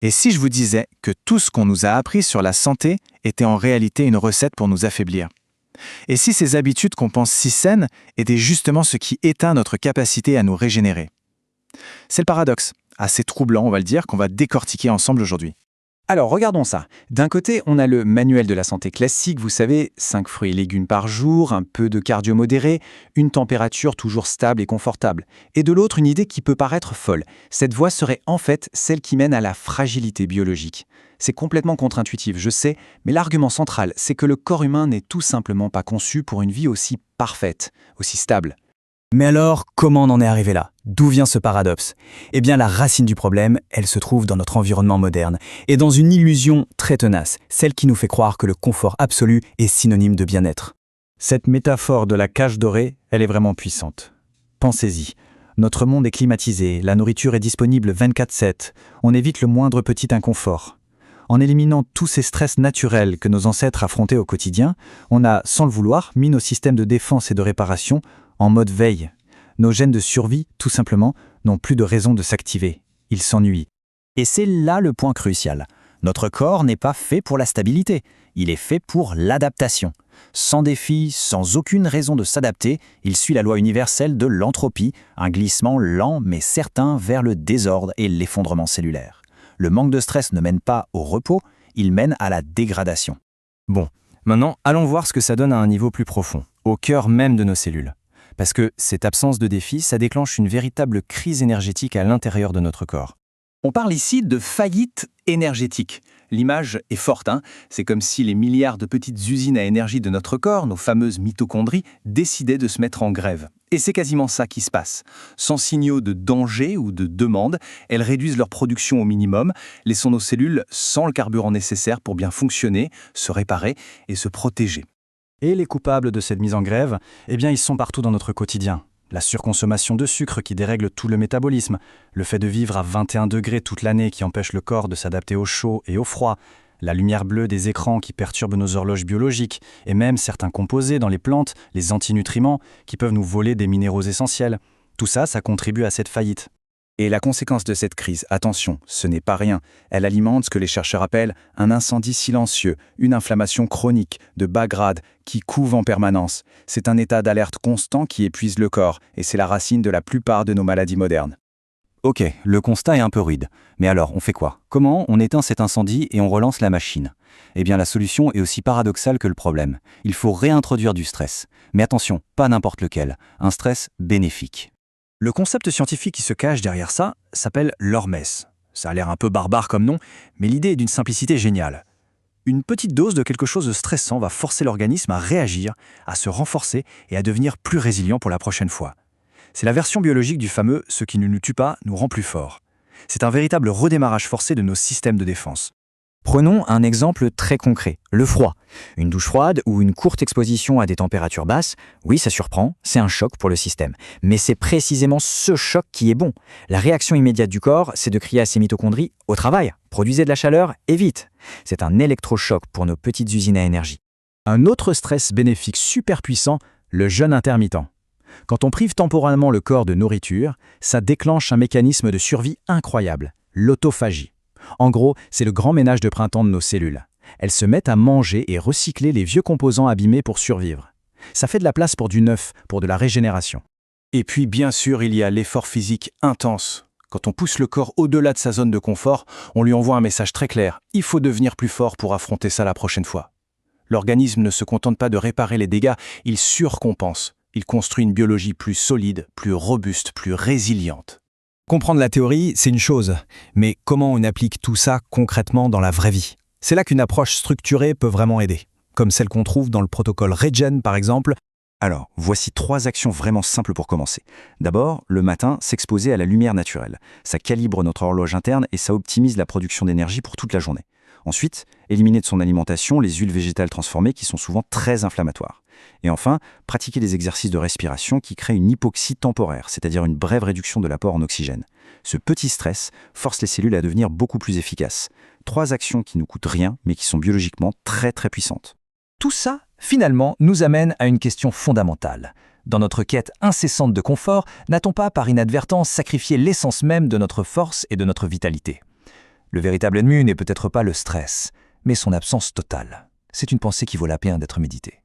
Et si je vous disais que tout ce qu'on nous a appris sur la santé était en réalité une recette pour nous affaiblir? Et si ces habitudes qu'on pense si saines étaient justement ce qui éteint notre capacité à nous régénérer? C'est le paradoxe, assez troublant on va le dire, qu'on va décortiquer ensemble aujourd'hui. Alors, regardons ça. D'un côté, on a le manuel de la santé classique, vous savez, 5 fruits et légumes par jour, un peu de cardio modéré, une température toujours stable et confortable. Et de l'autre, une idée qui peut paraître folle. Cette voie serait en fait celle qui mène à la fragilité biologique. C'est complètement contre-intuitif, je sais, mais l'argument central, c'est que le corps humain n'est tout simplement pas conçu pour une vie aussi parfaite, aussi stable. Mais alors, comment on en est arrivé là? D'où vient ce paradoxe? Eh bien, la racine du problème, elle se trouve dans notre environnement moderne, et dans une illusion très tenace, celle qui nous fait croire que le confort absolu est synonyme de bien-être. Cette métaphore de la cage dorée, elle est vraiment puissante. Pensez-y. Notre monde est climatisé, la nourriture est disponible 24/7, on évite le moindre petit inconfort. En éliminant tous ces stress naturels que nos ancêtres affrontaient au quotidien, on a, sans le vouloir, mis nos systèmes de défense et de réparation en mode veille. Nos gènes de survie, tout simplement, n'ont plus de raison de s'activer. Ils s'ennuient. Et c'est là le point crucial. Notre corps n'est pas fait pour la stabilité, il est fait pour l'adaptation. Sans défi, sans aucune raison de s'adapter, il suit la loi universelle de l'entropie, un glissement lent mais certain vers le désordre et l'effondrement cellulaire. Le manque de stress ne mène pas au repos, il mène à la dégradation. Bon, maintenant, allons voir ce que ça donne à un niveau plus profond, au cœur même de nos cellules. Parce que cette absence de défi, ça déclenche une véritable crise énergétique à l'intérieur de notre corps. On parle ici de faillite énergétique. L'image est forte, hein. C'est comme si les milliards de petites usines à énergie de notre corps, nos fameuses mitochondries, décidaient de se mettre en grève. Et c'est quasiment ça qui se passe. Sans signaux de danger ou de demande, elles réduisent leur production au minimum, laissant nos cellules sans le carburant nécessaire pour bien fonctionner, se réparer et se protéger. Et les coupables de cette mise en grève, eh bien ils sont partout dans notre quotidien. La surconsommation de sucre qui dérègle tout le métabolisme, le fait de vivre à 21 degrés toute l'année qui empêche le corps de s'adapter au chaud et au froid, la lumière bleue des écrans qui perturbe nos horloges biologiques, et même certains composés dans les plantes, les antinutriments, qui peuvent nous voler des minéraux essentiels. Tout ça, ça contribue à cette faillite. Et la conséquence de cette crise, attention, ce n'est pas rien. Elle alimente ce que les chercheurs appellent un incendie silencieux, une inflammation chronique, de bas grade, qui couve en permanence. C'est un état d'alerte constant qui épuise le corps, et c'est la racine de la plupart de nos maladies modernes. Ok, le constat est un peu rude. Mais alors, on fait quoi? Comment on éteint cet incendie et on relance la machine? Eh bien, la solution est aussi paradoxale que le problème. Il faut réintroduire du stress. Mais attention, pas n'importe lequel. Un stress bénéfique. Le concept scientifique qui se cache derrière ça s'appelle l'hormèse. Ça a l'air un peu barbare comme nom, mais l'idée est d'une simplicité géniale. Une petite dose de quelque chose de stressant va forcer l'organisme à réagir, à se renforcer et à devenir plus résilient pour la prochaine fois. C'est la version biologique du fameux « ce qui ne nous tue pas nous rend plus forts ». C'est un véritable redémarrage forcé de nos systèmes de défense. Prenons un exemple très concret, le froid. Une douche froide ou une courte exposition à des températures basses, oui, ça surprend, c'est un choc pour le système. Mais c'est précisément ce choc qui est bon. La réaction immédiate du corps, c'est de crier à ses mitochondries « au travail, produisez de la chaleur et vite ». C'est un électrochoc pour nos petites usines à énergie. Un autre stress bénéfique super puissant, le jeûne intermittent. Quand on prive temporairement le corps de nourriture, ça déclenche un mécanisme de survie incroyable, l'autophagie. En gros, c'est le grand ménage de printemps de nos cellules. Elles se mettent à manger et recycler les vieux composants abîmés pour survivre. Ça fait de la place pour du neuf, pour de la régénération. Et puis, bien sûr, il y a l'effort physique intense. Quand on pousse le corps au-delà de sa zone de confort, on lui envoie un message très clair. Il faut devenir plus fort pour affronter ça la prochaine fois. L'organisme ne se contente pas de réparer les dégâts, il surcompense. Il construit une biologie plus solide, plus robuste, plus résiliente. Comprendre la théorie, c'est une chose, mais comment on applique tout ça concrètement dans la vraie vie? C'est là qu'une approche structurée peut vraiment aider, comme celle qu'on trouve dans le protocole Regen par exemple. Alors, voici 3 actions vraiment simples pour commencer. D'abord, le matin, s'exposer à la lumière naturelle. Ça calibre notre horloge interne et ça optimise la production d'énergie pour toute la journée. Ensuite, éliminer de son alimentation les huiles végétales transformées qui sont souvent très inflammatoires. Et enfin, pratiquer des exercices de respiration qui créent une hypoxie temporaire, c'est-à-dire une brève réduction de l'apport en oxygène. Ce petit stress force les cellules à devenir beaucoup plus efficaces. 3 actions qui ne coûtent rien, mais qui sont biologiquement très très puissantes. Tout ça, finalement, nous amène à une question fondamentale. Dans notre quête incessante de confort, n'a-t-on pas par inadvertance sacrifié l'essence même de notre force et de notre vitalité? Le véritable ennemi n'est peut-être pas le stress, mais son absence totale. C'est une pensée qui vaut la peine d'être méditée.